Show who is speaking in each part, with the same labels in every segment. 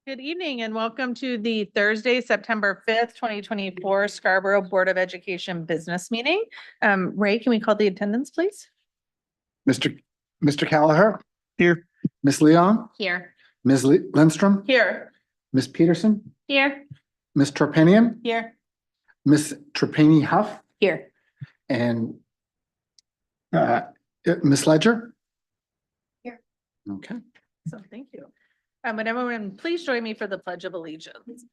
Speaker 1: Good evening and welcome to the Thursday, September 5th, 2024 Scarborough Board of Education Business Meeting. Ray, can we call the attendance, please?
Speaker 2: Mr. Callagher,
Speaker 3: Here.
Speaker 2: Ms. Leon,
Speaker 1: Here.
Speaker 2: Ms. Lindstrom,
Speaker 1: Here.
Speaker 2: Ms. Peterson,
Speaker 1: Here.
Speaker 2: Ms. Trepanian,
Speaker 1: Here.
Speaker 2: Ms. Trapani Huff,
Speaker 1: Here.
Speaker 2: and Ms. Ledger.
Speaker 1: Here.
Speaker 2: Okay.
Speaker 1: So thank you. Would everyone please join me for the Pledge of Allegiance?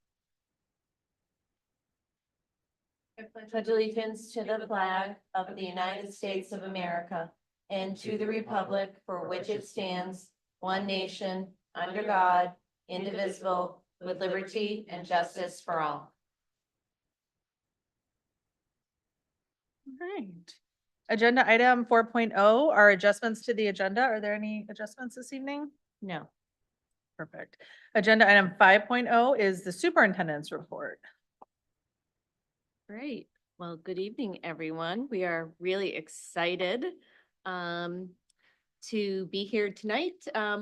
Speaker 4: I pledge allegiance to the flag of the United States of America and to the republic for which it stands, one nation, under God, indivisible, with liberty and justice for all.
Speaker 1: All right. Agenda item 4.0 are adjustments to the agenda. Are there any adjustments this evening?
Speaker 4: No.
Speaker 1: Perfect. Agenda item 5.0 is the superintendent's report.
Speaker 4: Great. Well, good evening, everyone. We are really excited to be here tonight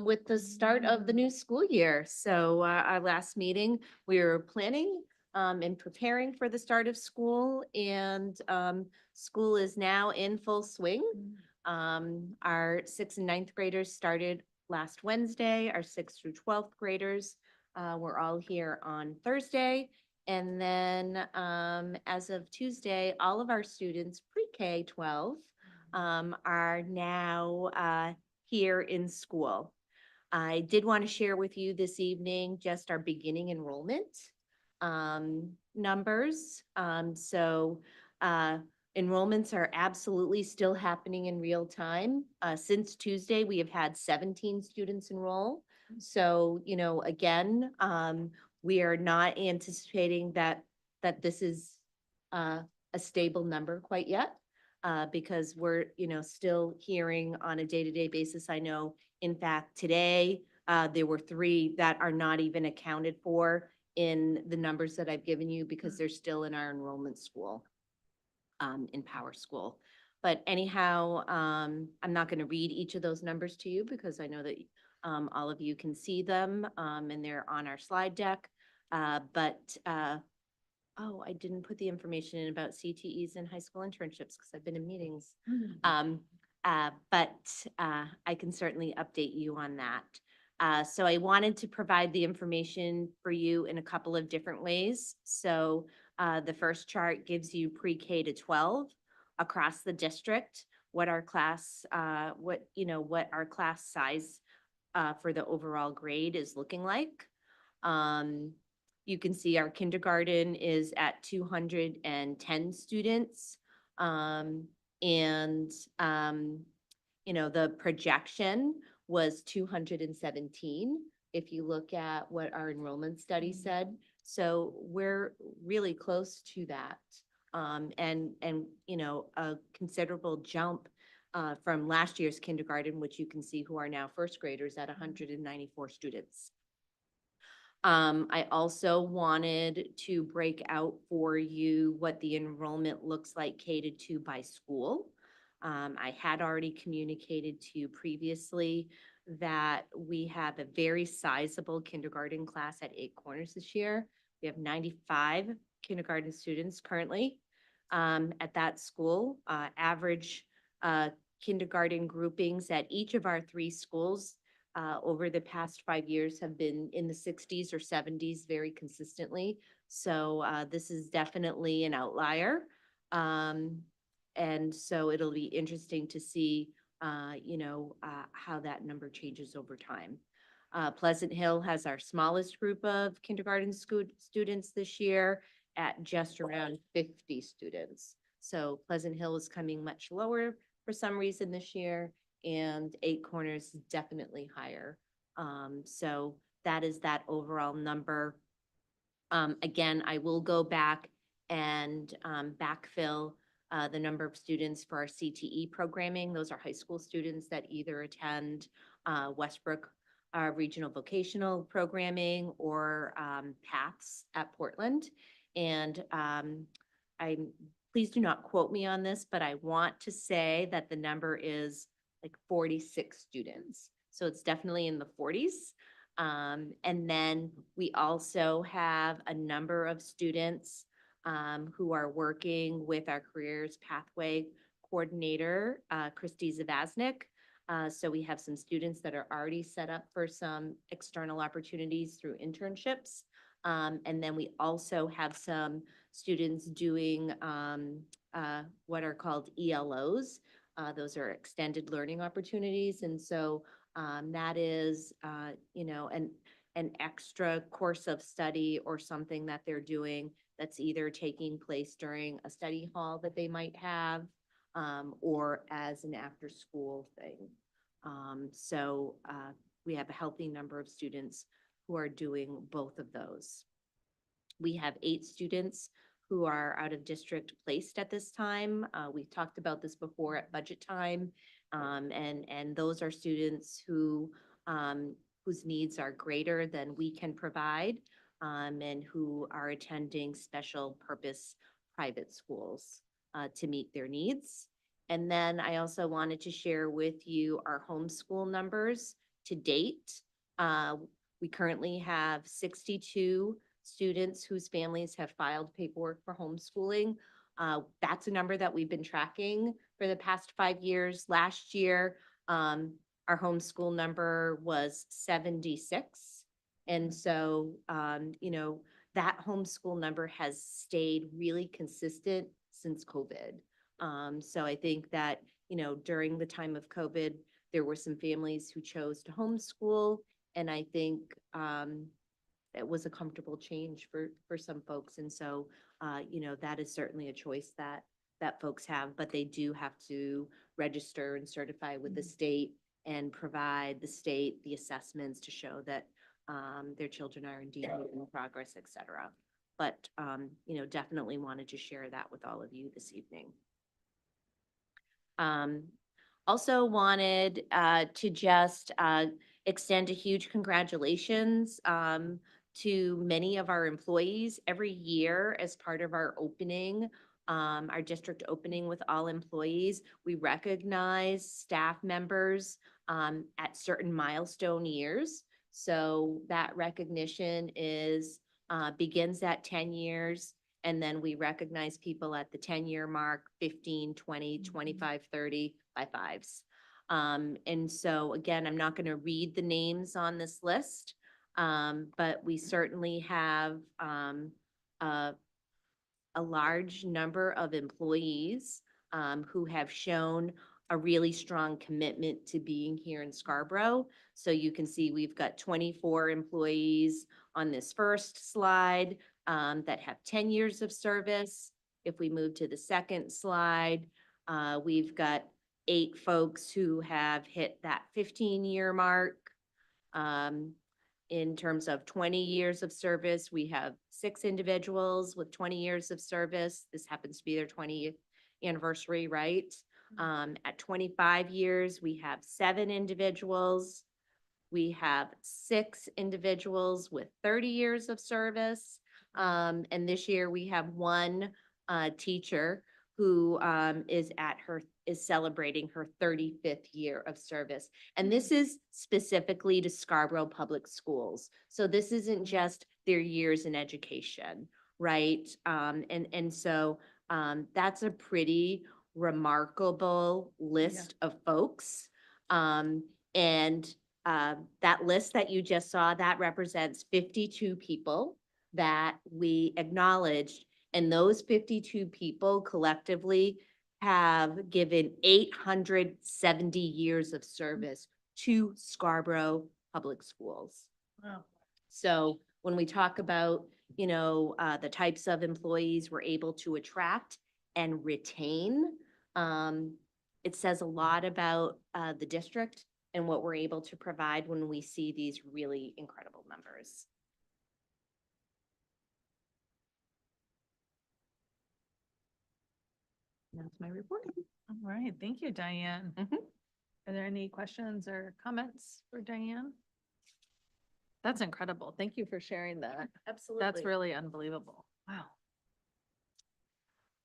Speaker 4: with the start of the new school year. So our last meeting, we were planning and preparing for the start of school, and school is now in full swing. Our 6th and 9th graders started last Wednesday. Our 6th through 12th graders were all here on Thursday. And then as of Tuesday, all of our students pre-K 12 are now here in school. I did want to share with you this evening just our beginning enrollment numbers. Enrollments are absolutely still happening in real time. Since Tuesday, we have had 17 students enroll. So, you know, again, we are not anticipating that this is a stable number quite yet, because we're, you know, still hearing on a day-to-day basis. I know, in fact, today there were 3 that are not even accounted for in the numbers that I've given you because they're still in our enrollment school, in Power School. But anyhow, I'm not going to read each of those numbers to you because I know that all of you can see them and they're on our slide deck. Oh, I didn't put the information in about CTEs and high school internships because I've been in meetings. I can certainly update you on that. So I wanted to provide the information for you in a couple of different ways. So the first chart gives you pre-K to 12 across the district, what our class, what our class size for the overall grade is looking like. You can see our kindergarten is at 210 students. The projection was 217 if you look at what our enrollment study said. So we're really close to that. And a considerable jump from last year's kindergarten, which you can see who are now first graders at 194 students. I also wanted to break out for you what the enrollment looks like K to 2 by school. I had already communicated to you previously that we have a very sizable kindergarten class at 8 Corners this year. We have 95 kindergarten students currently at that school. Average kindergarten groupings at each of our 3 schools over the past 5 years have been in the 60s or 70s very consistently. So this is definitely an outlier. And so it'll be interesting to see, how that number changes over time. Pleasant Hill has our smallest group of kindergarten students this year at just around 50 students. So Pleasant Hill is coming much lower for some reason this year, and 8 Corners is definitely higher. So that is that overall number. Again, I will go back and backfill the number of students for our CTE programming. Those are high school students that either attend Westbrook Regional Vocational Programming or PATHS at Portland. And please do not quote me on this, but I want to say that the number is like 46 students. So it's definitely in the 40s. And then we also have a number of students who are working with our careers pathway coordinator, Christy Zavaznik. So we have some students that are already set up for some external opportunities through internships. And then we also have some students doing what are called ELOs. Those are extended learning opportunities. And so that is, an extra course of study or something that they're doing that's either taking place during a study hall that they might have or as an after-school thing. So we have a healthy number of students who are doing both of those. We have 8 students who are out of district placed at this time. We've talked about this before at budget time. And those are students who, whose needs are greater than we can provide, and who are attending special purpose private schools, to meet their needs. And then I also wanted to share with you our homeschool numbers to date. We currently have 62 students whose families have filed paperwork for homeschooling. That's a number that we've been tracking for the past 5 years. Last year, our homeschool number was 76. And so, that homeschool number has stayed really consistent since COVID. So I think that, during the time of COVID, there were some families who chose to homeschool. And I think it was a comfortable change for some folks. And so, that is certainly a choice that folks have, but they do have to register and certify with the state and provide the state the assessments to show that their children are indeed making progress, et cetera. But, definitely wanted to share that with all of you this evening. Also wanted to just extend a huge congratulations to many of our employees. Every year as part of our opening, our district opening with all employees, we recognize staff members at certain milestone years. So that recognition is begins at 10 years. And then we recognize people at the 10-year mark, 15, 20, 25, 30 by fives. And so again, I'm not going to read the names on this list, but we certainly have a large number of employees who have shown a really strong commitment to being here in Scarborough. So you can see we've got 24 employees on this first slide that have 10 years of service. If we move to the second slide, we've got 8 folks who have hit that 15-year mark. In terms of 20 years of service, we have 6 individuals with 20 years of service. This happens to be their 20th anniversary, right? At 25 years, we have 7 individuals. We have 6 individuals with 30 years of service. And this year we have 1 teacher who is celebrating her 35th year of service. And this is specifically to Scarborough Public Schools. So this isn't just their years in education, right? And so that's a pretty remarkable list of folks. And that list that you just saw, that represents 52 people that we acknowledged. And those 52 people collectively have given 870 years of service to Scarborough Public Schools.
Speaker 1: Wow.
Speaker 4: So when we talk about, the types of employees we're able to attract and retain, it says a lot about the district and what we're able to provide when we see these really incredible numbers. That's my report.
Speaker 1: All right, thank you, Diane. Are there any questions or comments for Diane? That's incredible. Thank you for sharing that.
Speaker 4: Absolutely.
Speaker 1: That's really unbelievable. Wow.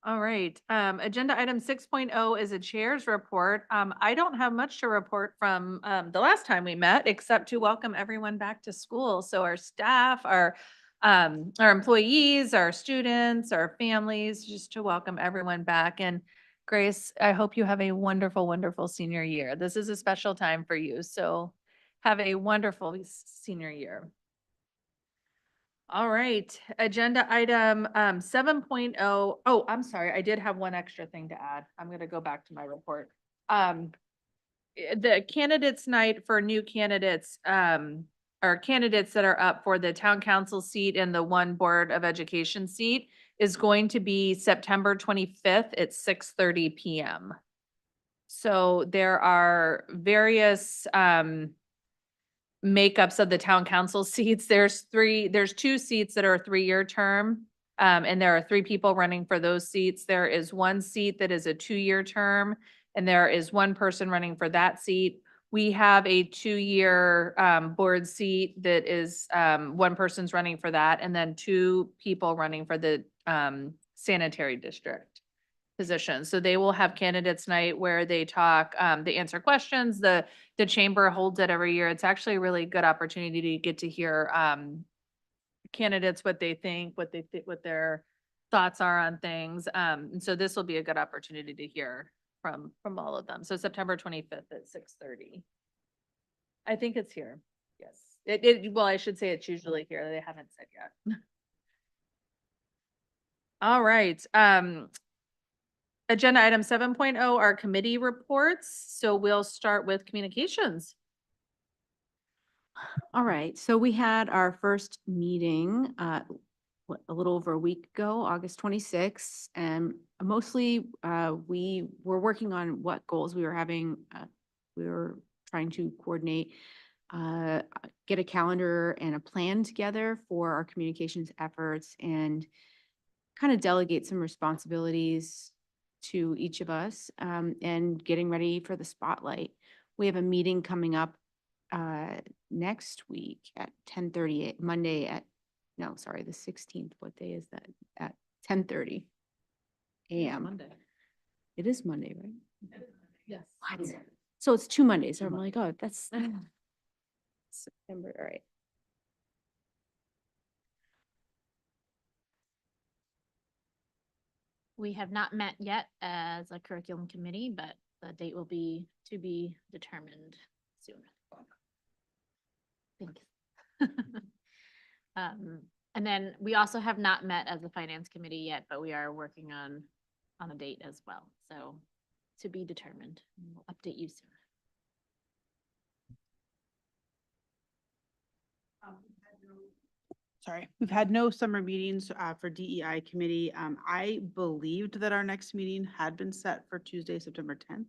Speaker 1: All right, agenda item 6.0 is a chair's report. I don't have much to report from, the last time we met, except to welcome everyone back to school. So our staff, our employees, our students, our families, just to welcome everyone back. And Grace, I hope you have a wonderful, wonderful senior year. This is a special time for you, so have a wonderful senior year. All right, agenda item 7.0. Oh, I'm sorry, I did have one extra thing to add. I'm gonna go back to my report. The candidates night for new candidates, or candidates that are up for the town council seat and the one board of education seat is going to be September 25th at 6:30 PM. So there are various makeups of the town council seats. There's two seats that are a 3-year term. And there are 3 people running for those seats. There is one seat that is a 2-year term, and there is one person running for that seat. We have a 2-year board seat that is one person's running for that, and then 2 people running for the sanitary district position. So they will have candidates night where they talk, they answer questions. The chamber holds it every year. It's actually a really good opportunity to get to hear candidates, what they think, what their thoughts are on things. And so this will be a good opportunity to hear from all of them. So September 25th at 6:30. I think it's here. Yes. Well, I should say it's usually here. They haven't said yet. All right. Agenda item 7.0 are committee reports. So we'll start with communications.
Speaker 3: All right, so we had our first meeting a little over a week ago, August 26th, and mostly we were working on what goals we were having. We were trying to coordinate, get a calendar and a plan together for our communications efforts and kind of delegate some responsibilities to each of us, and getting ready for the spotlight. We have a meeting coming up next week at 10:30, Monday at, no, sorry, the 16th. What day is that? At 10:30 a.m.
Speaker 1: Monday.
Speaker 3: It is Monday, right?
Speaker 1: Yes.
Speaker 3: What? So it's 2 Mondays. I'm like, oh, that's September, all right.
Speaker 5: We have not met yet as a curriculum committee, but the date will be to be determined soon. Thanks. And then we also have not met as a finance committee yet, but we are working on a date as well. So to be determined. We'll update you soon.
Speaker 6: Sorry, we've had no summer meetings for DEI committee. I believed that our next meeting had been set for Tuesday, September 10th.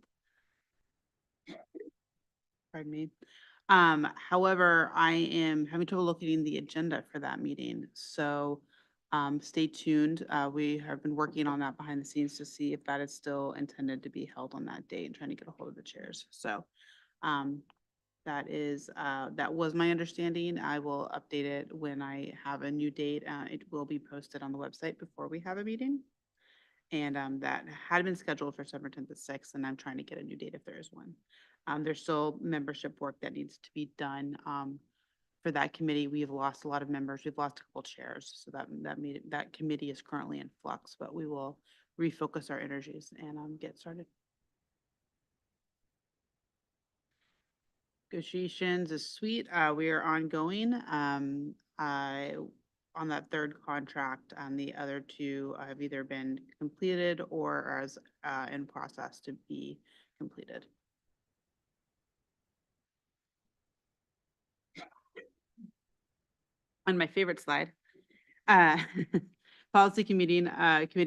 Speaker 6: Pardon me. However, I am having trouble locating the agenda for that meeting. So stay tuned. We have been working on that behind the scenes to see if that is still intended to be held on that date and trying to get a hold of the chairs. So that was my understanding. I will update it when I have a new date. It will be posted on the website before we have a meeting. And that had been scheduled for September 10th at 6, and I'm trying to get a new date if there is one. There's still membership work that needs to be done for that committee. We have lost a lot of members. We've lost a couple chairs, so that committee is currently in flux, but we will refocus our energies and get started. Negotiations is sweet. We are ongoing. On that third contract, the other 2 have either been completed or are as in process to be completed. On my favorite slide, policy committee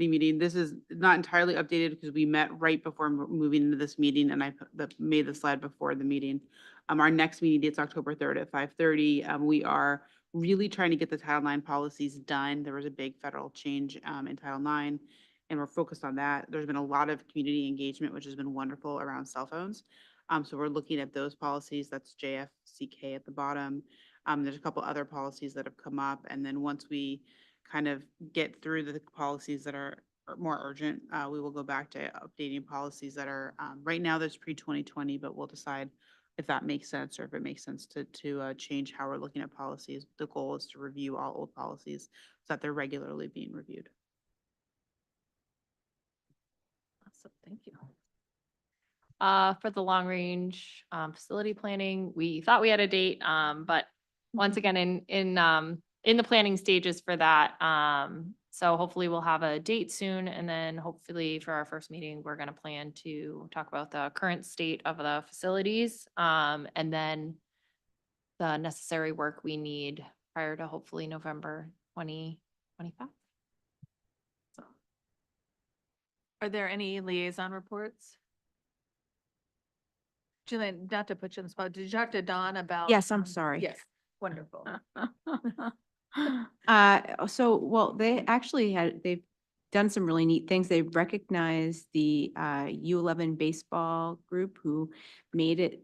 Speaker 6: meeting. This is not entirely updated because we met right before moving into this meeting, and I made the slide before the meeting. Our next meeting date's October 3rd at 5:30. We are really trying to get the Title IX policies done. There was a big federal change in Title IX, and we're focused on that. There's been a lot of community engagement, which has been wonderful around cell phones. So we're looking at those policies. That's JFCK at the bottom. There's a couple other policies that have come up, and then once we kind of get through the policies that are more urgent, we will go back to updating policies that are, right now there's pre-2020, but we'll decide if that makes sense or if it makes sense to change how we're looking at policies. The goal is to review all old policies so that they're regularly being reviewed.
Speaker 1: Awesome, thank you.
Speaker 7: For the long range, facility planning, we thought we had a date, but once again, in the planning stages for that. So hopefully we'll have a date soon, and then hopefully for our first meeting, we're gonna plan to talk about the current state of the facilities, and then the necessary work we need prior to hopefully November 2025.
Speaker 1: Are there any liaison reports? Jillian, not to put you on the spot, did you talk to Dawn about?
Speaker 3: Yes, I'm sorry.
Speaker 1: Yes, wonderful.
Speaker 3: Well, they actually they've done some really neat things. They've recognized the U11 baseball group who made it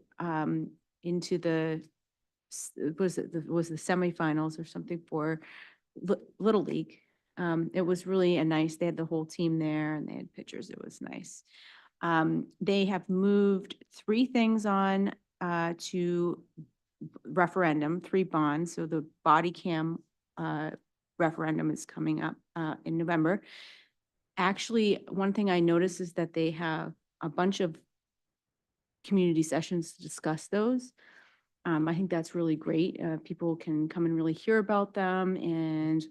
Speaker 3: into the, was the semifinals or something for Little League. It was really they had the whole team there and they had pictures. It was nice. They have moved 3 things on to referendum, 3 bonds. So the body cam referendum is coming up in November. Actually, one thing I noticed is that they have a bunch of community sessions to discuss those. I think that's really great. People can come and really hear about them and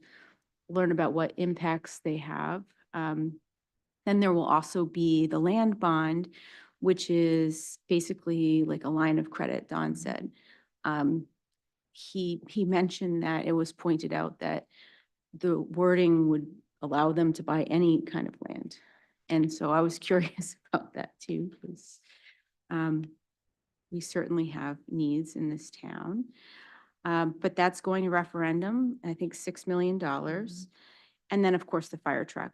Speaker 3: learn about what impacts they have. Then there will also be the land bond, which is basically like a line of credit, Don said. He mentioned that it was pointed out that the wording would allow them to buy any kind of land. And so I was curious about that too, because we certainly have needs in this town. But that's going to referendum, I think $6 million. And then, of course, the fire truck.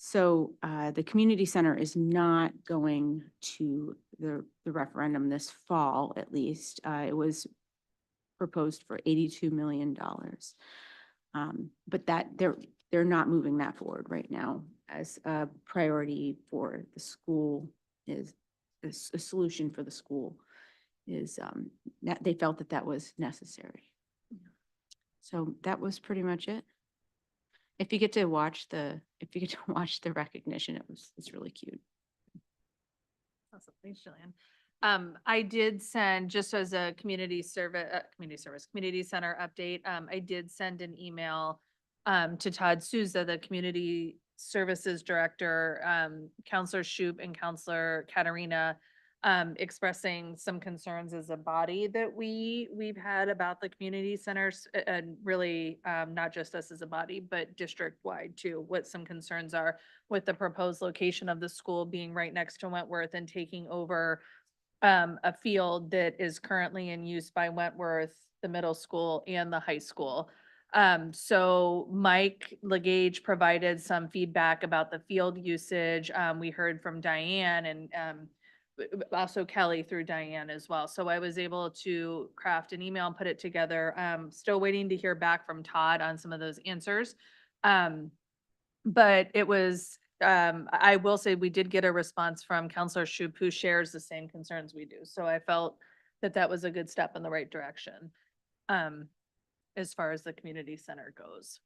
Speaker 3: So the community center is not going to the referendum this fall, at least. It was proposed for $82 million. But that they're not moving that forward right now as a priority for the school, is a solution for the school is that they felt that was necessary. So that was pretty much it. If you get to watch the recognition, it's really cute.
Speaker 1: Awesome. Thanks, Jillian. I did send, just as a community center update, I did send an email to Todd Souza, the community services director, Counselor Shoup and Counselor Katarina, expressing some concerns as a body that we've had about the community centers, and really not just us as a body, but district-wide too, what some concerns are with the proposed location of the school being right next to Wentworth and taking over a field that is currently in use by Wentworth, the middle school and the high school. So Mike Legage provided some feedback about the field usage. We heard from Diane and also Kelly through Diane as well. So I was able to craft an email and put it together. Still waiting to hear back from Todd on some of those answers. But it was, I will say we did get a response from Counselor Shoup, who shares the same concerns we do. So I felt that that was a good step in the right direction as far as the community center goes.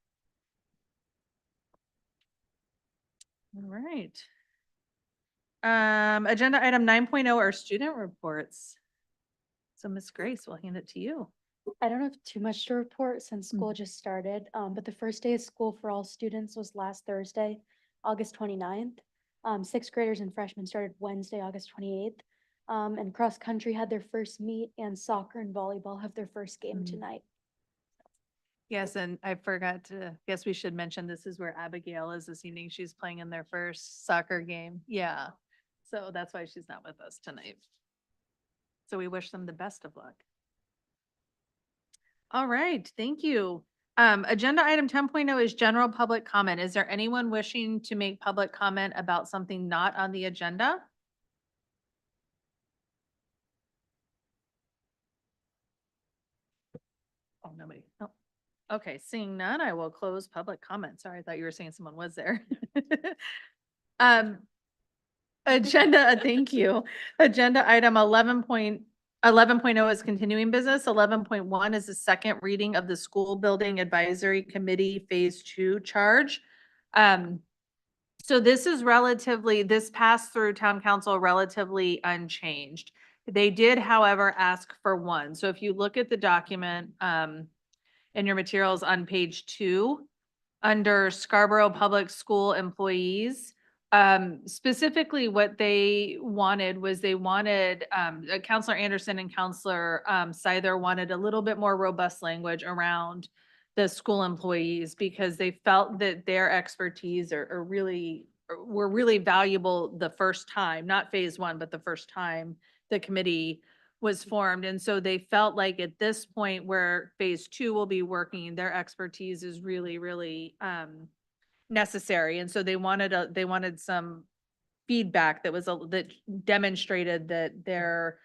Speaker 1: All right. Agenda item 9.0 are student reports. So Ms. Grace, we'll hand it to you.
Speaker 8: I don't have too much to report since school just started, but the first day of school for all students was last Thursday, August 29th. 6th graders and freshmen started Wednesday, August 28th. And cross country had their first meet, and soccer and volleyball have their first game tonight.
Speaker 1: Yes, and I forgot to, guess we should mention this is where Abigail is this evening. She's playing in their first soccer game. Yeah. So that's why she's not with us tonight. So we wish them the best of luck. All right, thank you. Agenda item 10.0 is general public comment. Is there anyone wishing to make public comment about something not on the agenda? Oh, nobody. Oh. Okay, seeing none, I will close public comment. Sorry, I thought you were saying someone was there. Um, thank you. Agenda item 11.0 is continuing business. 11.1 is the second reading of the School Building Advisory Committee Phase 2 charge. So this is this passed through town council relatively unchanged. They did, however, ask for one. So if you look at the document, in your materials on page 2, under Scarborough Public School employees, specifically what they wanted was Counselor Anderson and Counselor Seither wanted a little bit more robust language around the school employees because they felt that their expertise were really valuable the first time, not phase 1, but the first time the committee was formed. And so they felt like at this point where phase 2 will be working, their expertise is really, really necessary. And so they wanted some feedback that demonstrated that their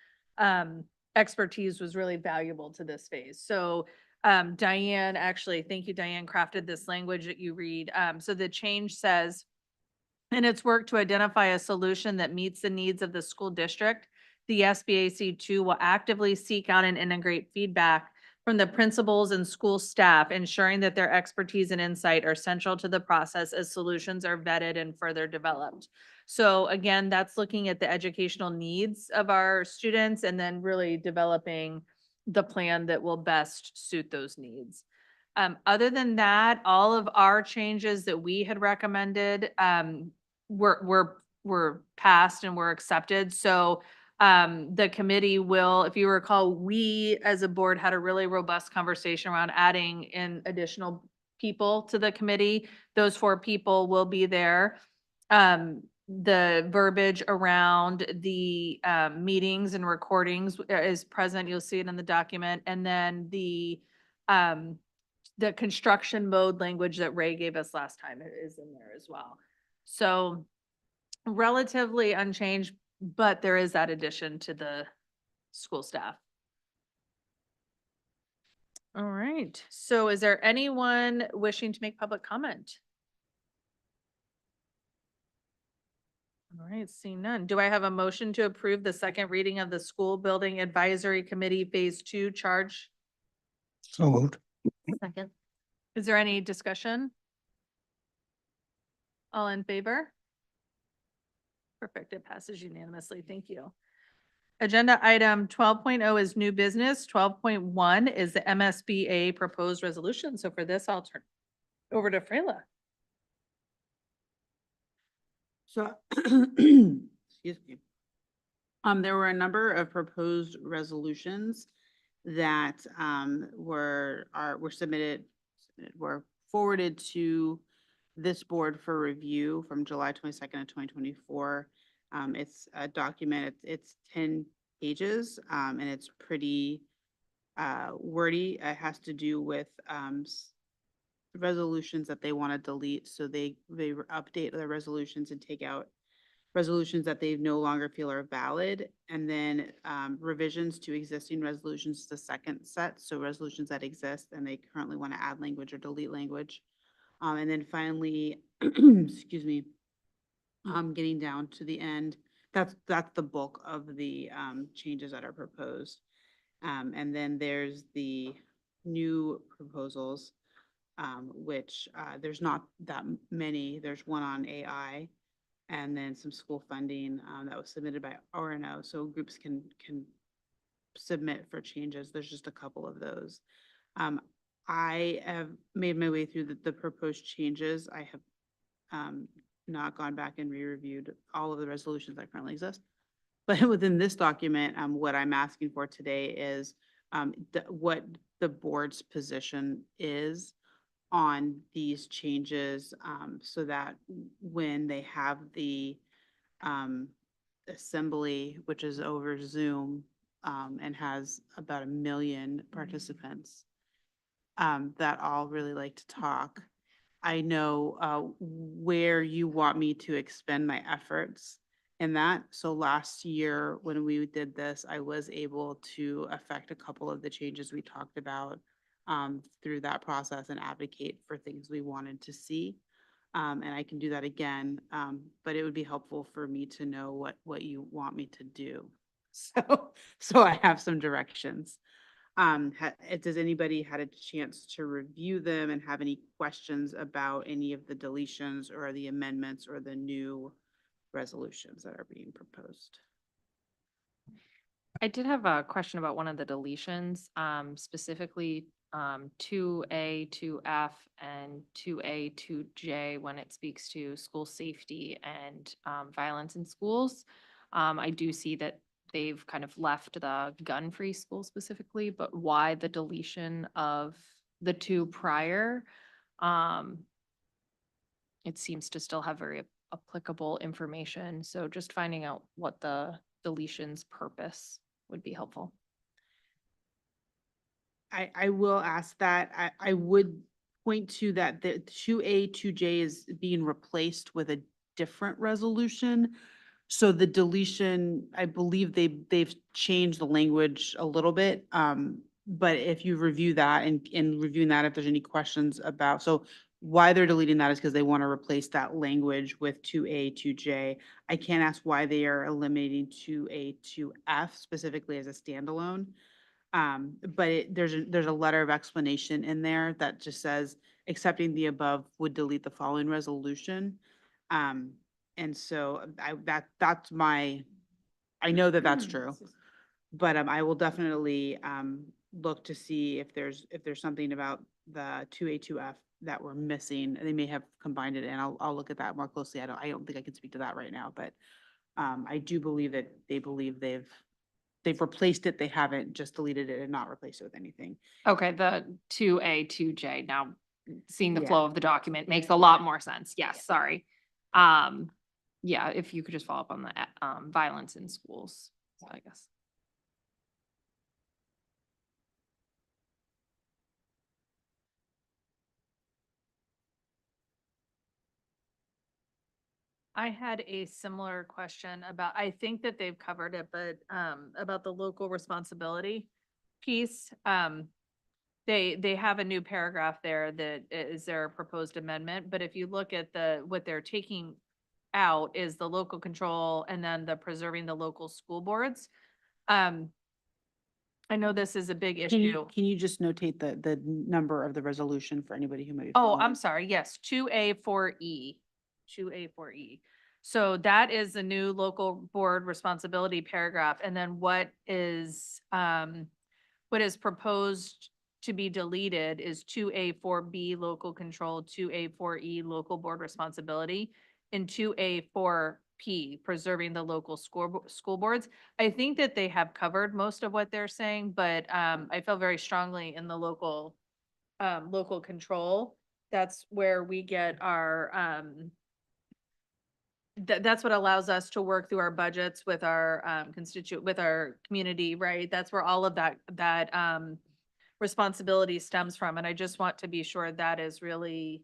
Speaker 1: expertise was really valuable to this phase. So Diane, actually, thank you, Diane, crafted this language that you read. So the change says, in its work to identify a solution that meets the needs of the school district, the SBAC2 will actively seek out and integrate feedback from the principals and school staff, ensuring that their expertise and insight are central to the process as solutions are vetted and further developed. So again, that's looking at the educational needs of our students and then really developing the plan that will best suit those needs. Other than that, all of our changes that we had recommended were passed and were accepted. So the committee will, if you recall, we as a board had a really robust conversation around adding in additional people to the committee. Those 4 people will be there. The verbiage around the meetings and recordings is present. You'll see it in the document. And then the construction mode language that Ray gave us last time is in there as well. So relatively unchanged, but there is that addition to the school staff. All right, so is there anyone wishing to make public comment? All right, seeing none. Do I have a motion to approve the second reading of the School Building Advisory Committee Phase 2 charge?
Speaker 2: So moved.
Speaker 4: Second.
Speaker 1: Is there any discussion? All in favor? Perfect, it passes unanimously. Thank you. Agenda item 12.0 is new business. 12.1 is the MSBA proposed resolution. So for this, I'll turn over to Freyla.
Speaker 6: So, excuse me. There were a number of proposed resolutions that were forwarded to this board for review from July 22nd of 2024. It's a document, it's 10 pages, and it's pretty wordy. It has to do with resolutions that they want to delete. So they update the resolutions and take out resolutions that they no longer feel are valid. And then revisions to existing resolutions, the second set. So resolutions that exist and they currently want to add language or delete language. And then finally, excuse me, getting down to the end, that's the bulk of the changes that are proposed. And then there's the new proposals, which there's not that many. There's one on AI and then some school funding that was submitted by RNO. So groups can submit for changes. There's just a couple of those. I have made my way through the proposed changes. I have not gone back and re-reviewed all of the resolutions that currently exist. But within this document, what I'm asking for today is what the board's position is on these changes, so that when they have the assembly, which is over Zoom, and has about 1 million participants, that all really like to talk. I know where you want me to expend my efforts in that. So last year when we did this, I was able to affect a couple of the changes we talked about. through that process and advocate for things we wanted to see. And I can do that again, but it would be helpful for me to know what you want me to do. So I have some directions. Does anybody had a chance to review them and have any questions about any of the deletions or the amendments or the new resolutions that are being proposed?
Speaker 7: I did have a question about one of the deletions, specifically, 2A, 2F, and 2A, 2J, when it speaks to school safety and, violence in schools. I do see that they've kind of left the gun-free school specifically, but why the deletion of the two prior? Um, it seems to still have very applicable information, so just finding out what the deletion's purpose would be helpful.
Speaker 6: I will ask that. I would point to that the 2A, 2J is being replaced with a different resolution. So the deletion, I believe they've changed the language a little bit. But if you review that and in reviewing that, if there's any questions about, so why they're deleting that is because they want to replace that language with 2A, 2J. I can't ask why they are eliminating 2A, 2F specifically as a standalone. But there's a letter of explanation in there that just says, accepting the above would delete the following resolution. And so that's my, I know that that's true. But I will definitely look to see if there's something about the 2A, 2F that we're missing. They may have combined it, and I'll look at that more closely. I don't think I can speak to that right now, but I do believe that they believe they've replaced it. They haven't just deleted it and not replaced it with anything.
Speaker 7: Okay, the 2A, 2J, now seeing the
Speaker 6: Yeah.
Speaker 7: flow of the document makes a lot more sense. Yes, sorry. Yeah, if you could just follow up on the, violence in schools, I guess.
Speaker 1: I had a similar question about, I think that they've covered it, but about the local responsibility piece. They have a new paragraph there that is their proposed amendment, but if you look at what they're taking out is the local control and then the preserving the local school boards. I know this is a big issue.
Speaker 6: Can you just notate the number of the resolution for anybody who might be?
Speaker 1: Oh,
Speaker 6: following?
Speaker 1: I'm sorry. Yes, 2A4E, 2A4E. So that is the new local board responsibility paragraph. And then what is proposed to be deleted is 2A4B local control, 2A4E local board responsibility, and 2A4P preserving the local school boards. I think that they have covered most of what they're saying, but I feel very strongly in the local control. That's where we get our, that's what allows us to work through our budgets with our with our community, right? That's where all of that responsibility stems from. And I just want to be sure that is really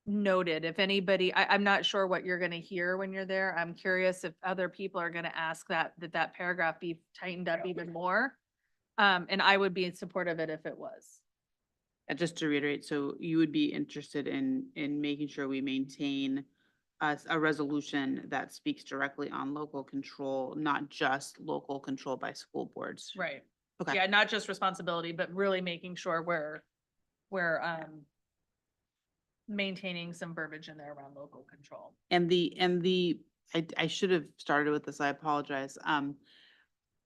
Speaker 1: noted. If anybody, I'm not sure what you're gonna hear when you're there. I'm curious if other people are gonna ask that paragraph be tightened up even more. And I would be in support of it if it was.
Speaker 6: And just to reiterate, so you would be interested in making sure we maintain a resolution that speaks directly on local control, not just local control by school boards.
Speaker 1: Right.
Speaker 6: Okay.
Speaker 1: Yeah, not just responsibility, but really making sure we're maintaining some verbiage in there around local control.
Speaker 6: And I should have started with this, I apologize.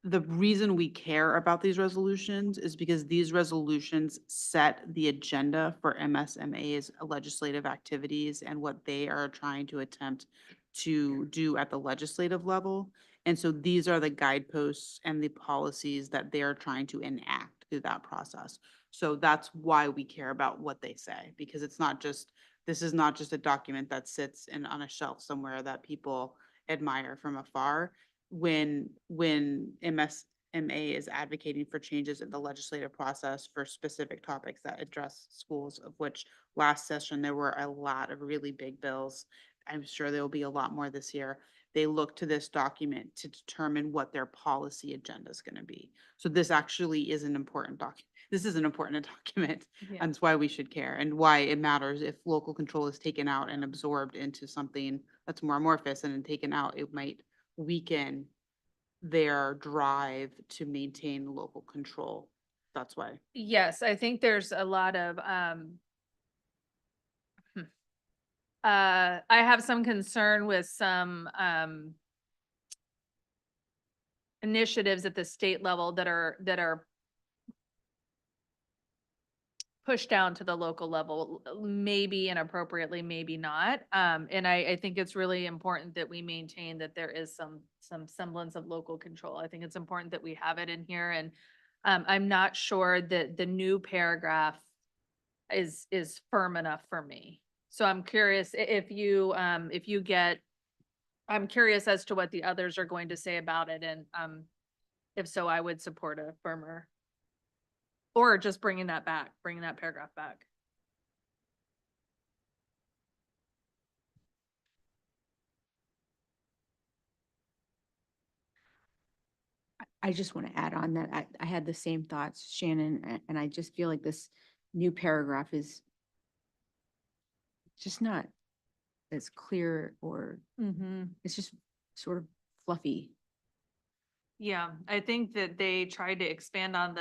Speaker 6: The reason we care about these resolutions is because these resolutions set the agenda for MSMA's legislative activities and what they are trying to attempt to do at the legislative level. And so these are the guideposts and the policies that they are trying to enact through that process. So that's why we care about what they say, because this is not just a document that sits on a shelf somewhere that people admire from afar. When MSMA is advocating for changes in the legislative process for specific topics that address schools, of which last session there were a lot of really big bills. I'm sure there will be a lot more this year. They look to this document to determine what their policy agenda is gonna be. So this actually is an important document. This is an important document.
Speaker 1: Yeah.
Speaker 6: And it's why we should care and why it matters if local control is taken out and absorbed into something that's more amorphous and then taken out, it might weaken their drive to maintain local control. That's why.
Speaker 1: Yes, I think there's a lot of, I have some concern with some, initiatives at the state level that are pushed down to the local level, maybe inappropriately, maybe not. And I think it's really important that we maintain that there is some semblance of local control. I think it's important that we have it in here, and I'm not sure that the new paragraph is firm enough for me. So I'm curious if you get, I'm curious as to what the others are going to say about it, and if so, I would support a firmer, or just bringing that paragraph back.
Speaker 3: I just want to add on that I had the same thoughts, Shannon, and I just feel like this new paragraph is just not as clear, or
Speaker 1: Mm-hmm.
Speaker 3: it's just sort of fluffy.
Speaker 1: Yeah, I think that they tried to expand on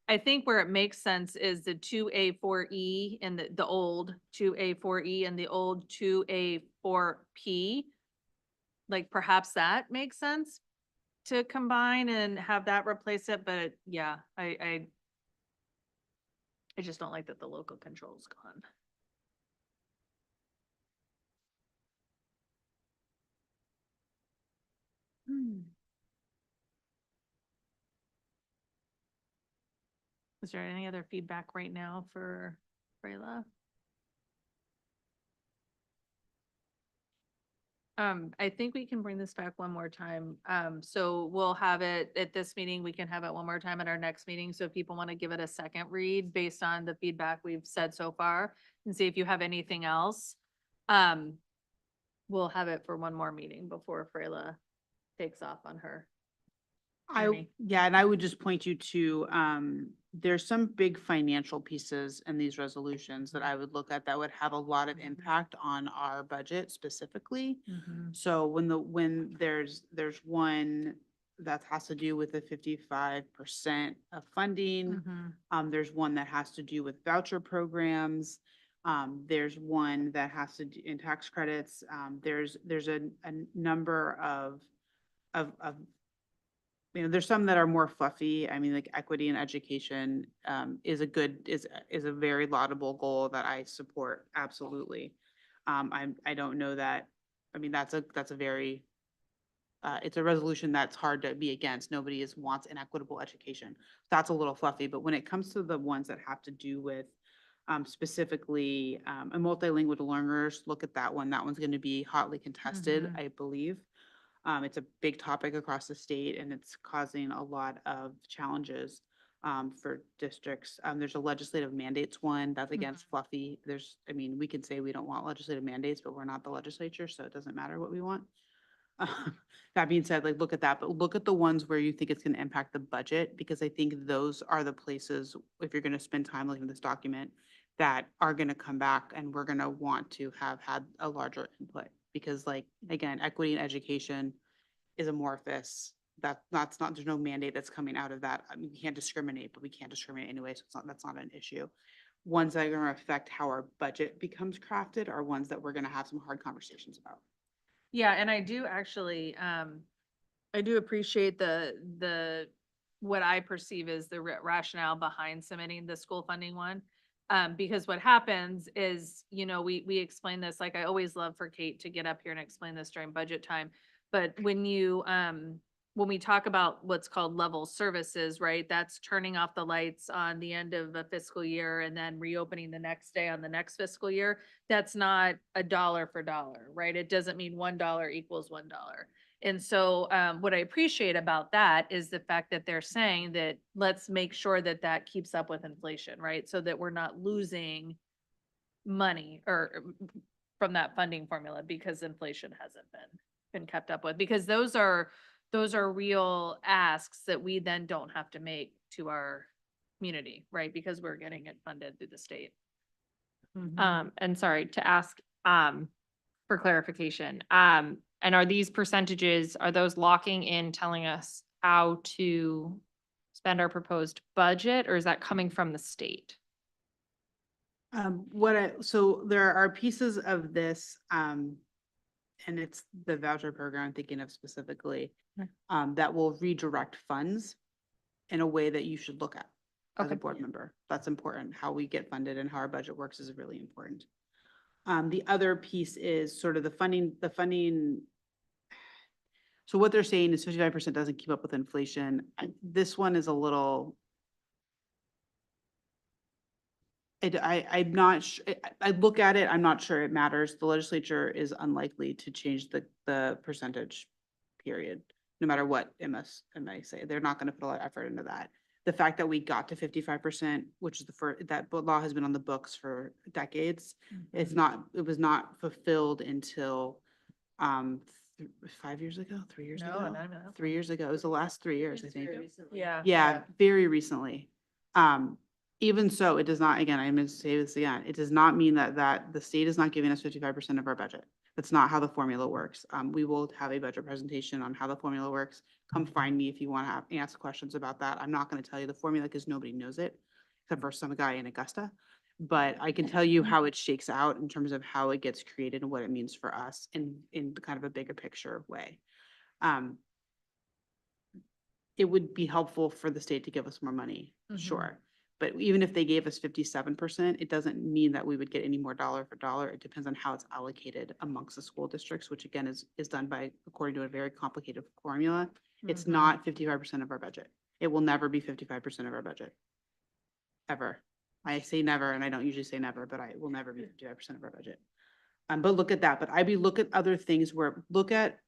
Speaker 1: I think where it makes sense is the 2A4E and the old 2A4E and the old 2A4P. Like perhaps that makes sense to combine and have that replace it, but yeah, I just don't like that the local control's gone. Is there any other feedback right now for Freyla? I think we can bring this back one more time. So we'll have it at this meeting. We can have it one more time at our next meeting. So if people want to give it a second read based on the feedback we've said so far and see if you have anything else. We'll have it for one more meeting before Freyla takes off on her. journey.
Speaker 6: Yeah, and I would just point you to, there's some big financial pieces in these resolutions that I would look at that would have a lot of impact on our budget specifically. So when there's one that has to do with the 55% of funding, there's one that has to do with voucher programs. There's one that has to do in tax credits. There's a number of there's some that are more fluffy. I mean, like equity and education is a very laudable goal that I support, absolutely. I don't know that, I mean, that's a very, it's a resolution that's hard to be against. Nobody wants inequitable education. That's a little fluffy, but when it comes to the ones that have to do with specifically a multilingual learners, look at that one. That one's going to be hotly contested, I believe. It's a big topic across the state, and it's causing a lot of challenges for districts. There's a legislative mandates one that's against fluffy. I mean, we can say we don't want legislative mandates, but we're not the legislature, so it doesn't matter what we want. That being said, like, look at that, but look at the ones where you think it's going to impact the budget, because I think those are the places, if you're going to spend time looking at this document, that are going to come back, and we're going to want to have had a larger input. Because, like, again, equity and education is amorphous. That's not, there's no mandate that's coming out of that. I mean, we can't discriminate, but we can't discriminate anyway, so that's not an issue. Ones that are gonna affect how our budget becomes crafted are ones that we're gonna have some hard conversations about.
Speaker 1: Yeah, and I do actually, I do appreciate what I perceive as the rationale behind submitting the school funding one. Because what happens is, we explain this, like I always love for Kate to get up here and explain this during budget time. But when we talk about what's called level services, right? That's turning off the lights on the end of a fiscal year and then reopening the next day on the next fiscal year. That's not a dollar for dollar, right? It doesn't mean $1 equals $1. And so what I appreciate about that is the fact that they're saying that let's make sure that that keeps up with inflation, right? So that we're not losing money or from that funding formula because inflation hasn't been kept up with, because those are real asks that we then don't have to make to our community, right? Because we're getting it funded through the state.
Speaker 7: And sorry, to ask, for clarification, and are these percentages, are those locking in, telling us how to spend our proposed budget, or is that coming from the state?
Speaker 6: So there are pieces of this, and it's the voucher program I'm thinking of specifically,
Speaker 7: Okay.
Speaker 6: that will redirect funds in a way that you should look at as a
Speaker 7: Okay.
Speaker 6: board member. That's important. How we get funded and how our budget works is really important. The other piece is sort of the funding. So what they're saying is 55% doesn't keep up with inflation. This one is a little. I'm not I look at it, I'm not sure it matters. The legislature is unlikely to change the percentage, period. No matter what MSMA say, they're not gonna put a lot of effort into that. The fact that we got to 55%, which is the first, that law has been on the books for decades. It was not fulfilled until, 5 years ago, 3 years
Speaker 1: No,
Speaker 6: ago?
Speaker 1: not even that
Speaker 6: 3 years ago. It was the last 3 years, I think.
Speaker 1: Yeah.
Speaker 6: Yeah, very recently. Even so, it does not, again, I'm going to say this again, it does not mean that the state is not giving us 55% of our budget. That's not how the formula works. We will have a budget presentation on how the formula works. Come find me if you want to ask questions about that. I'm not going to tell you the formula because nobody knows it, except for some guy in Augusta. But I can tell you how it shakes out in terms of how it gets created and what it means for us in kind of a bigger picture way. It would be helpful for the state to give us more money, sure. But even if they gave us 57%, it doesn't mean that we would get any more dollar for dollar. It depends on how it's allocated amongst the school districts, which again is done by, according to a very complicated formula. It's not 55% of our budget. It will never be 55% of our budget. Ever. I say never, and I don't usually say never, but I will never be 55% of our budget. But look at that, but look at other things where, look at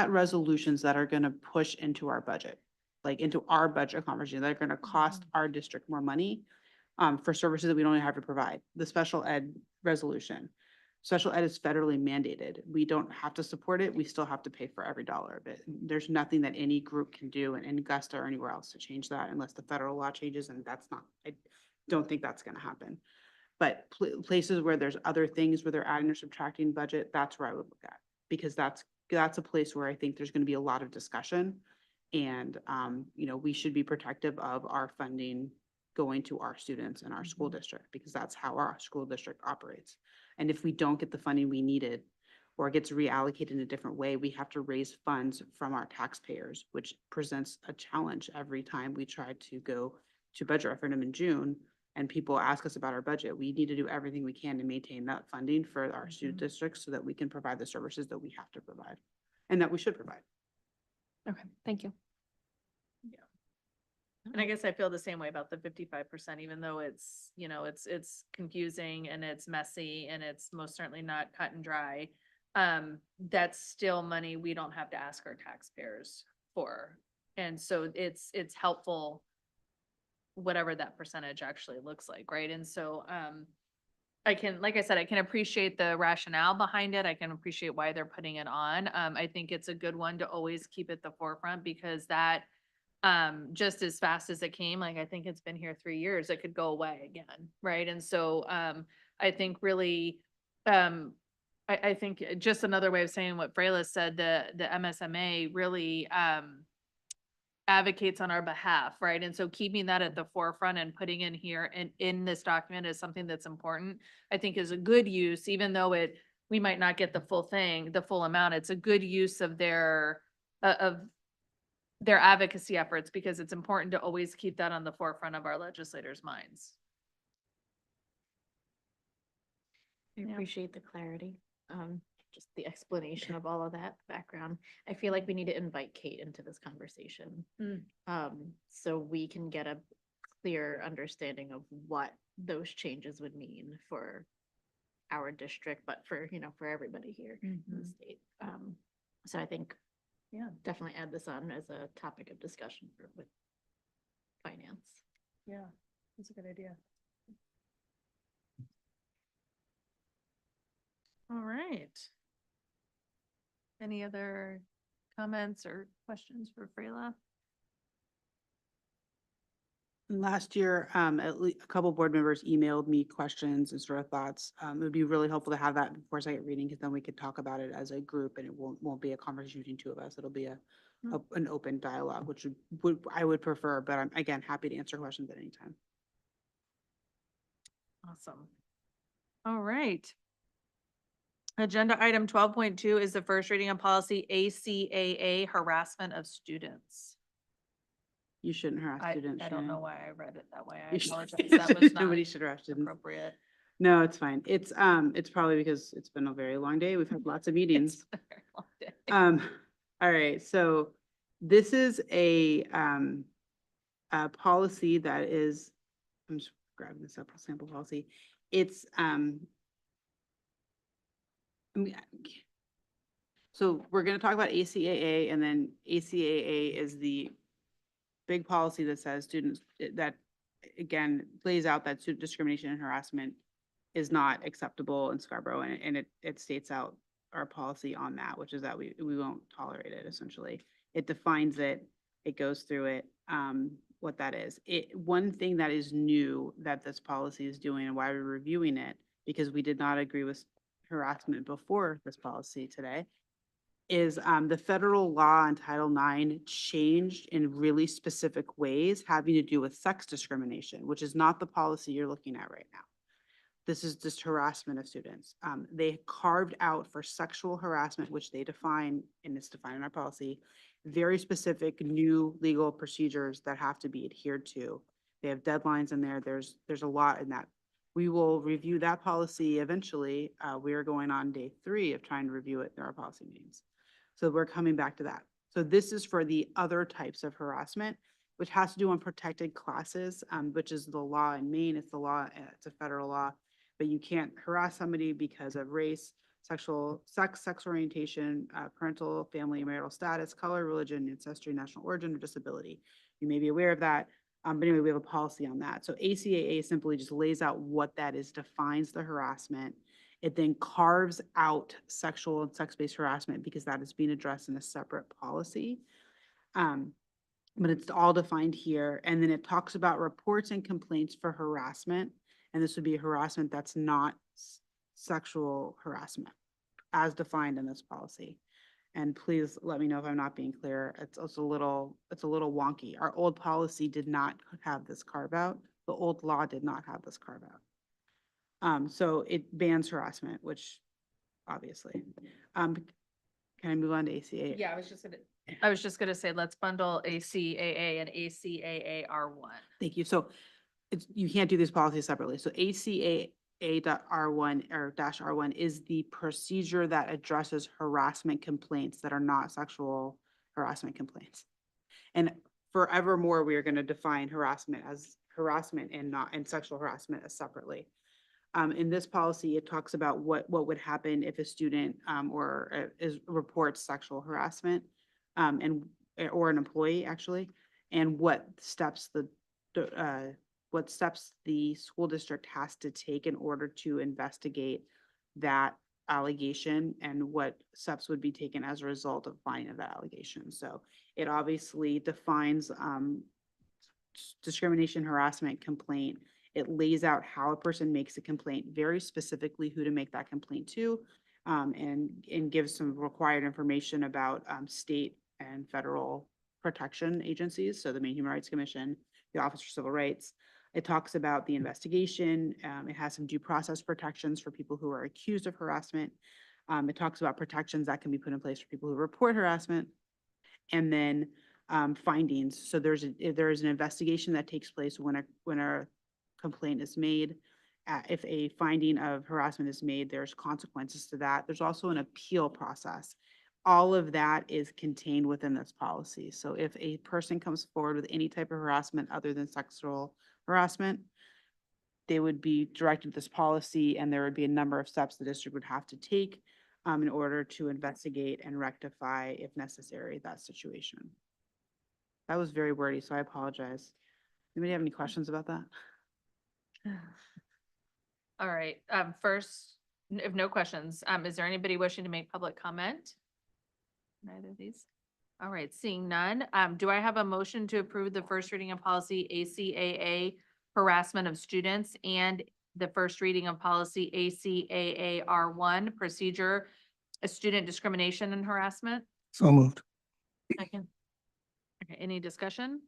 Speaker 6: resolutions that are gonna push into our budget, like into our budget conversation, that are gonna cost our district more money for services that we don't have to provide. The special ed resolution. Special ed is federally mandated. We don't have to support it. We still have to pay for every dollar of it. There's nothing that any group can do in Augusta or anywhere else to change that unless the federal law changes, and that's not, I don't think that's gonna happen. But places where there's other things where they're adding or subtracting budget, that's where I would look at. Because that's a place where I think there's gonna be a lot of discussion. And, we should be protective of our funding going to our students and our school district, because that's how our school district operates. And if we don't get the funding we needed, or it gets reallocated in a different way, we have to raise funds from our taxpayers, which presents a challenge every time we try to go to budget referendum in June. And people ask us about our budget. We need to do everything we can to maintain that funding for our student districts so that we can provide the services that we have to provide and that we should provide.
Speaker 7: Okay, thank you.
Speaker 1: And I guess I feel the same way about the 55%, even though it's, it's confusing and it's messy and it's most certainly not cut and dry. That's still money we don't have to ask our taxpayers for. And so it's helpful, whatever that percentage actually looks like, right? And so, like I said, I can appreciate the rationale behind it. I can appreciate why they're putting it on. I think it's a good one to always keep at the forefront, because that, just as fast as it came, like I think it's been here 3 years, it could go away again, right? And so, I think really, I think just another way of saying what Freyla said, the MSMA really, advocates on our behalf, right? And so keeping that at the forefront and putting in here and in this document is something that's important, I think is a good use, even though we might not get the full thing, the full amount. It's a good use of their advocacy efforts, because it's important to always keep that on the forefront of our legislators' minds.
Speaker 5: I appreciate the clarity, just the explanation of all of that background. I feel like we need to invite Kate into this conversation. So we can get a clear understanding of what those changes would mean for our district, but for, for everybody here in the state. So I think, definitely add this on as a topic of discussion with finance.
Speaker 1: Yeah, that's a good idea. right. Any other comments or questions for Freyla?
Speaker 6: Last year, a couple board members emailed me questions and sort of thoughts. It would be really helpful to have that before second reading, because then we could talk about it as a group and it won't be a conversation between two of us. It'll be an open dialogue, which I would prefer, but I'm again, happy to answer questions at any time.
Speaker 1: Awesome. All right. Agenda item 12.2 is the first reading of policy ACAA, harassment of students.
Speaker 6: You shouldn't harass
Speaker 1: I
Speaker 6: students.
Speaker 1: don't know
Speaker 6: Shannon.
Speaker 1: why I read it that way. I
Speaker 6: You should-
Speaker 1: apologize. That was not
Speaker 6: Nobody should harass students.
Speaker 1: appropriate.
Speaker 6: No, it's fine. It's probably because it's been a very long day. We've had lots of meetings.
Speaker 1: It's been a very long day.
Speaker 6: All right, so this is a policy that is, I'm just grabbing this up, sample policy. It's, so we're gonna talk about ACAA, and then ACAA is the big policy that says students, that again, lays out that student discrimination and harassment is not acceptable in Scarborough, and it states out our policy on that, which is that we won't tolerate it, essentially. It defines it, it goes through it, what that is. One thing that is new that this policy is doing and why we're reviewing it, because we did not agree with harassment before this policy today, is the federal law in Title IX changed in really specific ways having to do with sex discrimination, which is not the policy you're looking at right now. This is just harassment of students. They carved out for sexual harassment, which they define, and it's defined in our policy, very specific new legal procedures that have to be adhered to. They have deadlines in there. There's a lot in that. We will review that policy eventually. We are going on day 3 of trying to review it in our policy meetings. So we're coming back to that. So this is for the other types of harassment, which has to do on protected classes, which is the law in Maine. It's the law, it's a federal law, but you can't harass somebody because of race, sex orientation, parental, family, marital status, color, religion, ancestry, national origin, or disability. You may be aware of that. But anyway, we have a policy on that. So ACAA simply just lays out what that is, defines the harassment. It then carves out sexual and sex-based harassment because that is being addressed in a separate policy. But it's all defined here. And then it talks about reports and complaints for harassment. And this would be harassment that's not sexual harassment as defined in this policy. And please let me know if I'm not being clear. It's a little wonky. Our old policy did not have this carve out. The old law did not have this carve out. So it bans harassment, which obviously, can I move on to ACA?
Speaker 1: Yeah, I was just gonna say, let's bundle ACAA and ACAA R1.
Speaker 6: Thank you. So you can't do these policies separately. So ACAA.R1 or -R1 is the procedure that addresses harassment complaints that are not sexual harassment complaints. And forevermore, we are going to define harassment as harassment and sexual harassment as separately. In this policy, it talks about what would happen if a student reports sexual harassment or an employee actually, and what steps the school district has to take in order to investigate that allegation and what steps would be taken as a result of finding that allegation. So it obviously defines discrimination, harassment, complaint. It lays out how a person makes a complaint, very specifically who to make that complaint to, and gives some required information about state and federal protection agencies. So the Maine Human Rights Commission, the Office for Civil Rights. It talks about the investigation. It has some due process protections for people who are accused of harassment. It talks about protections that can be put in place for people who report harassment. And then findings. So there is an investigation that takes place when a complaint is made. If a finding of harassment is made, there's consequences to that. There's also an appeal process. All of that is contained within this policy. So if a person comes forward with any type of harassment other than sexual harassment, they would be directed to this policy, and there would be a number of steps the district would have to take in order to investigate and rectify, if necessary, that situation. That was very wordy, so I apologize. Anybody have any questions about that?
Speaker 1: All right, first, If no questions, is there anybody wishing to make public comment? Neither of these? All right, seeing none, do I have a motion to approve the first reading of policy ACAA harassment of students and the first reading of policy ACAA R1 procedure, student discrimination and harassment?
Speaker 2: So moved.
Speaker 5: Second.
Speaker 1: Okay, any discussion?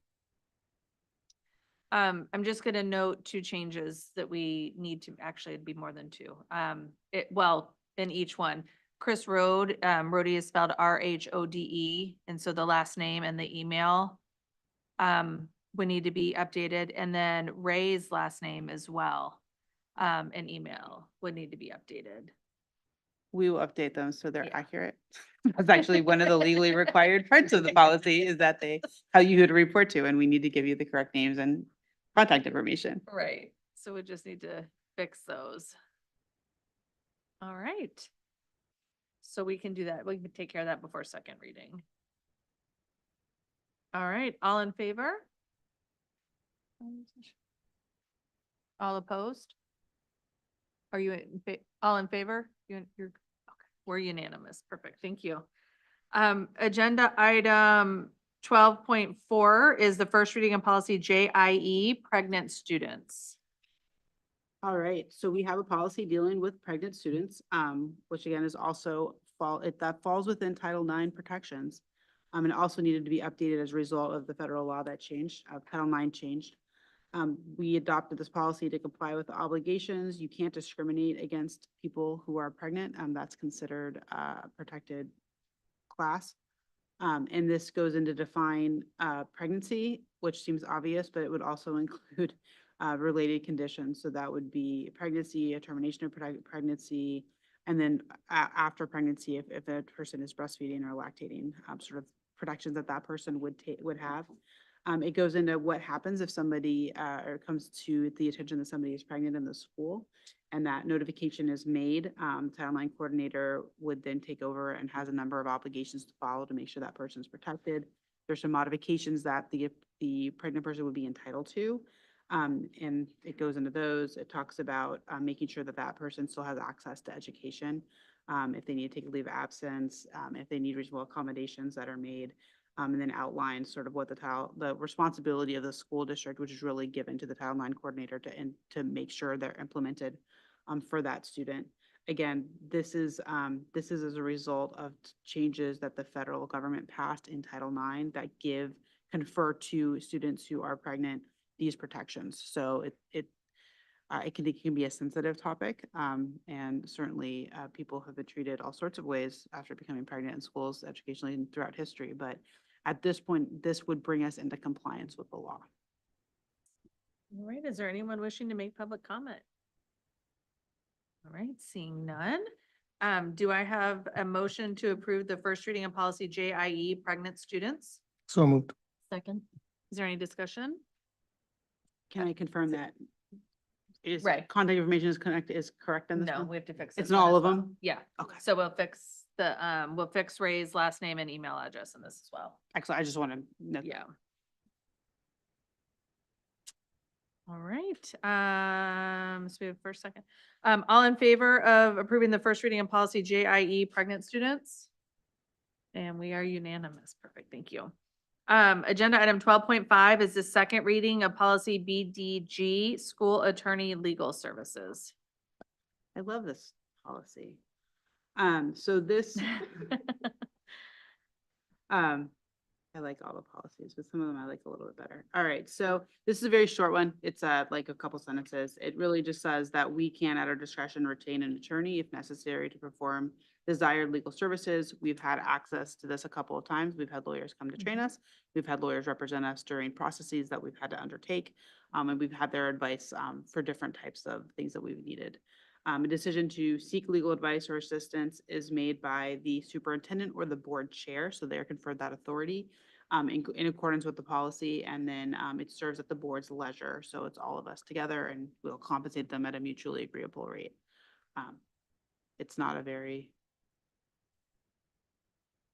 Speaker 1: I'm just gonna note two changes that we need to, actually it'd be more than two. In each one. Chris Rode, Rhodey is spelled RHODE, and so the last name and the email would need to be updated, and then Ray's last name as well, and email would need to be updated.
Speaker 6: We will update them so they're
Speaker 1: Yeah.
Speaker 6: accurate. That's actually one of the legally required parts of the policy is that how you who to report to, and we need to give you the correct names and contact information.
Speaker 1: Right, so we just need to fix those. All right. So we can do that. We can take care of that before second reading. All right, all in favor? All opposed? Are you all in favor? You're, okay, we're unanimous. Perfect, thank you. Agenda item 12.4 is the first reading of policy JIE, pregnant students.
Speaker 6: All right, so we have a policy dealing with pregnant students, which again is also that falls within Title IX protections. And it also needed to be updated as a result of the federal law that changed, Title IX changed. We adopted this policy to comply with the obligations. You can't discriminate against people who are pregnant. That's considered a protected class. And this goes into define pregnancy, which seems obvious, but it would also include related conditions. So that would be pregnancy, a termination of pregnancy, and then after pregnancy, if a person is breastfeeding or lactating, sort of protections that that person would have. It goes into what happens if somebody or comes to the attention that somebody is pregnant in the school, and that notification is made. Title IX coordinator would then take over and has a number of obligations to follow to make sure that person is protected. There's some modifications that the pregnant person would be entitled to. And it goes into those. It talks about making sure that that person still has access to education. If they need to take a leave of absence, if they need reasonable accommodations that are made. And then outlines sort of what the responsibility of the school district, which is really given to the Title IX coordinator to make sure they're implemented for that student. Again, this is as a result of changes that the federal government passed in Title IX that confer to students who are pregnant these protections. So it can be a sensitive topic, and certainly people have been treated all sorts of ways after becoming pregnant in schools, educationally, and throughout history. But at this point, this would bring us into compliance with the law.
Speaker 1: All right, is there anyone wishing to make public comment? All right, seeing none. Do I have a motion to approve the first reading of policy JIE, pregnant students?
Speaker 2: So moved.
Speaker 5: Second.
Speaker 1: Is there any discussion?
Speaker 6: Can I confirm that?
Speaker 1: Right.
Speaker 6: Contact information is correct in this
Speaker 1: No,
Speaker 6: one?
Speaker 1: we have to fix.
Speaker 6: It's
Speaker 1: this
Speaker 6: not
Speaker 1: one
Speaker 6: all
Speaker 1: as
Speaker 6: of
Speaker 1: well.
Speaker 6: them?
Speaker 1: Yeah,
Speaker 6: Okay,
Speaker 1: so we'll fix Ray's last name and email address in this as well.
Speaker 6: excellent. I just want to note.
Speaker 1: Yeah. All right, so we have first, second. All in favor of approving the first reading of policy JIE, pregnant students? And we are unanimous. Perfect, thank you. Agenda item 12.5 is the second reading of policy BDG, school attorney legal services.
Speaker 6: I love this policy. So this, I like all the policies, but some of them I like a little bit better. All right, so this is a very short one. It's like a couple sentences. It really just says that we can, at our discretion, retain an attorney if necessary to perform desired legal services. We've had access to this a couple of times. We've had lawyers come to train us. We've had lawyers represent us during processes that we've had to undertake. And we've had their advice for different types of things that we've needed. A decision to seek legal advice or assistance is made by the superintendent or the board chair, so they are conferred that authority in accordance with the policy, and then it serves at the board's leisure, so it's all of us together, and we'll compensate them at a mutually agreeable rate. It's not a very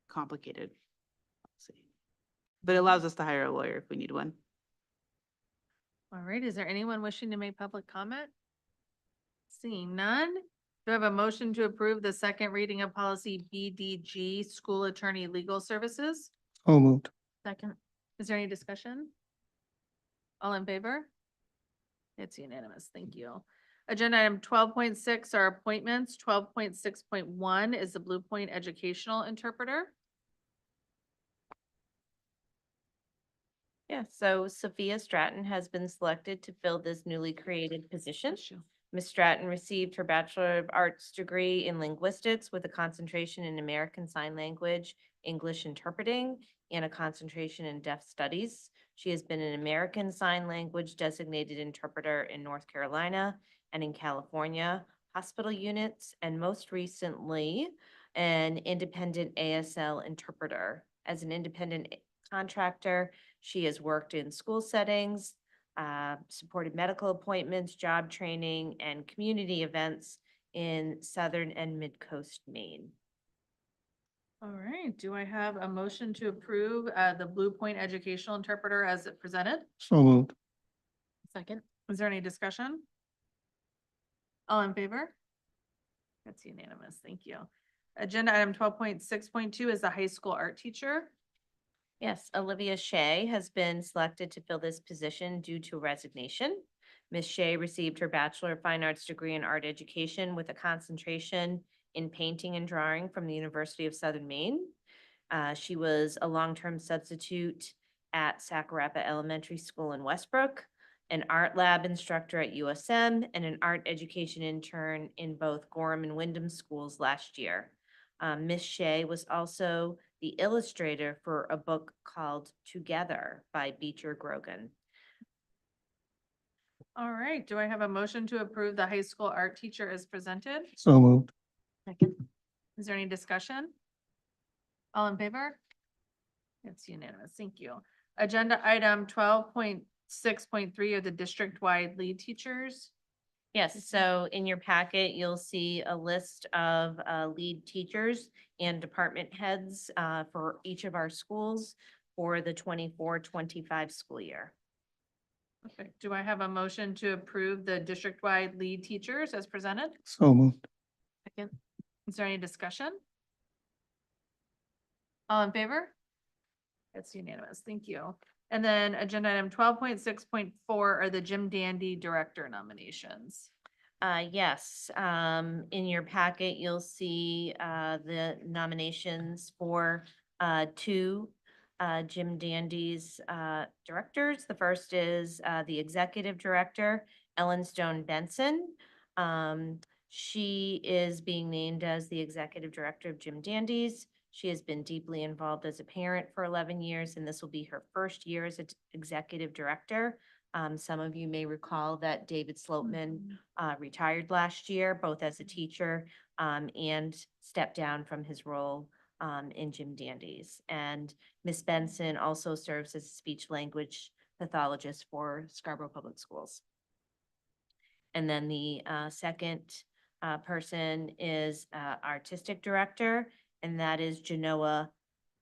Speaker 6: complicated policy, but it allows us to hire a lawyer if we need one.
Speaker 1: All right, is there anyone wishing to make public comment? Seeing none, Do I have a motion to approve the second reading of policy BDG, school attorney legal services?
Speaker 2: So moved.
Speaker 5: Second.
Speaker 1: Is there any discussion? All in favor? It's unanimous. Thank you. Agenda item 12.6 are appointments. 12.6.1 is the Blue Point Educational Interpreter.
Speaker 4: Yeah, so Sophia Stratton has been selected to fill this newly created position. Ms. Stratton received her Bachelor of Arts degree in linguistics with a concentration in American Sign Language, English interpreting, and a concentration in deaf studies. She has been an American Sign Language designated interpreter in North Carolina and in California hospital units, and most recently, an independent ASL interpreter. As an independent contractor, she has worked in school settings, supported medical appointments, job training, and community events in southern and mid-coast Maine.
Speaker 1: All right, do I have a motion to approve the Blue Point Educational Interpreter as presented?
Speaker 2: So moved.
Speaker 5: Second.
Speaker 1: Is there any discussion? All in favor? That's unanimous. Thank you. Agenda item 12.6.2 is the high school art teacher.
Speaker 4: Yes, Olivia Shea has been selected to fill this position due to resignation. Ms. Shea received her Bachelor of Fine Arts degree in art education with a concentration in painting and drawing from the University of Southern Maine. She was a long-term substitute at Sacarapa Elementary School in Westbrook, an art lab instructor at USM, and an art education intern in both Gorham and Wyndham schools last year. Ms. Shea was also the illustrator for a book called Together by Beecher Grogan.
Speaker 1: All right, do I have a motion to approve the high school art teacher as presented?
Speaker 2: So moved.
Speaker 5: Second.
Speaker 1: Is there any discussion? All in favor? It's unanimous. Thank you. Agenda item 12.6.3 are the district-wide lead teachers.
Speaker 4: Yes, so in your packet, you'll see a list of lead teachers and department heads for each of our schools for the 24-25 school year.
Speaker 1: Perfect. Do I have a motion to approve the district-wide lead teachers as presented?
Speaker 2: So moved.
Speaker 5: Second.
Speaker 1: Is there any discussion? All in favor? That's unanimous. Thank you. And then agenda item 12.6.4 are the Jim Dandy director nominations.
Speaker 4: Yes, in your packet, you'll see the nominations for two Jim Dandy's directors. The first is the executive director, Ellen Stone Benson. She is being named as the executive director of Jim Dandy's. She has been deeply involved as a parent for 11 years, and this will be her first year as executive director. Some of you may recall that David Sloatman retired last year, both as a teacher and stepped down from his role in Jim Dandy's. And Ms. Benson also serves as a speech language pathologist for Scarborough Public Schools. And then the second person is artistic director, and that is Genoa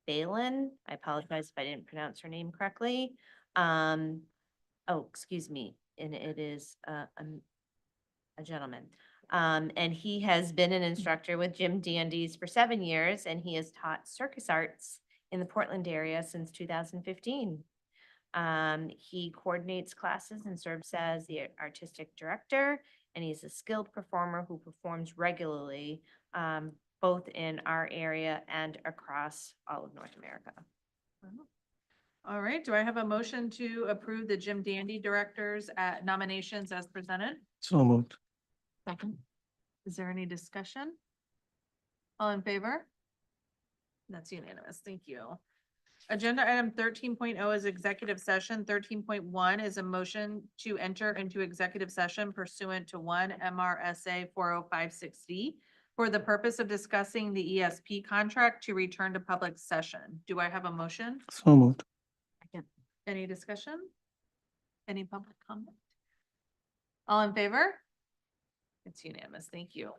Speaker 4: Balin. I apologize if I didn't pronounce her name correctly. Oh, excuse me, and it is a gentleman. And he has been an instructor with Jim Dandy's for 7 years, and he has taught circus arts in the Portland area since 2015. He coordinates classes and serves as the artistic director, and he's a skilled performer who performs regularly, both in our area and across all of North America.
Speaker 1: All right, do I have a motion to approve the Jim Dandy directors at nominations as presented?
Speaker 2: So moved.
Speaker 5: Second.
Speaker 1: Is there any discussion? All in favor? That's unanimous. Thank you. Agenda item 13.0 is executive session. 13.1 is a motion to enter into executive session pursuant to 1 MRSA 4056D for the purpose of discussing the ESP contract to return to public session. Do I have a motion?
Speaker 2: So moved.
Speaker 1: Any discussion? Any public comment? All in favor? It's unanimous. Thank you.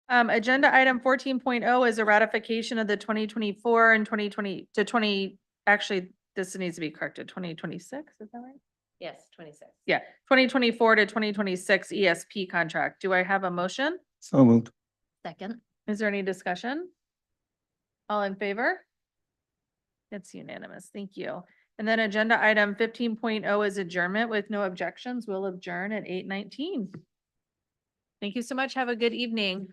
Speaker 1: Agenda item 14.0 is a ratification of the 2024 and 2020 to 20, actually, this needs to be corrected, 2026, is that right?
Speaker 4: Yes, 26.
Speaker 1: Yeah, 2024 to 2026 ESP contract. Do I have a motion?
Speaker 2: So moved.
Speaker 5: Second.
Speaker 1: Is there any discussion? All in favor? It's unanimous. Thank you. And then agenda item 15.0 is adjournment with no objections. We'll adjourn at 8:19. Thank you so much. Have a good evening.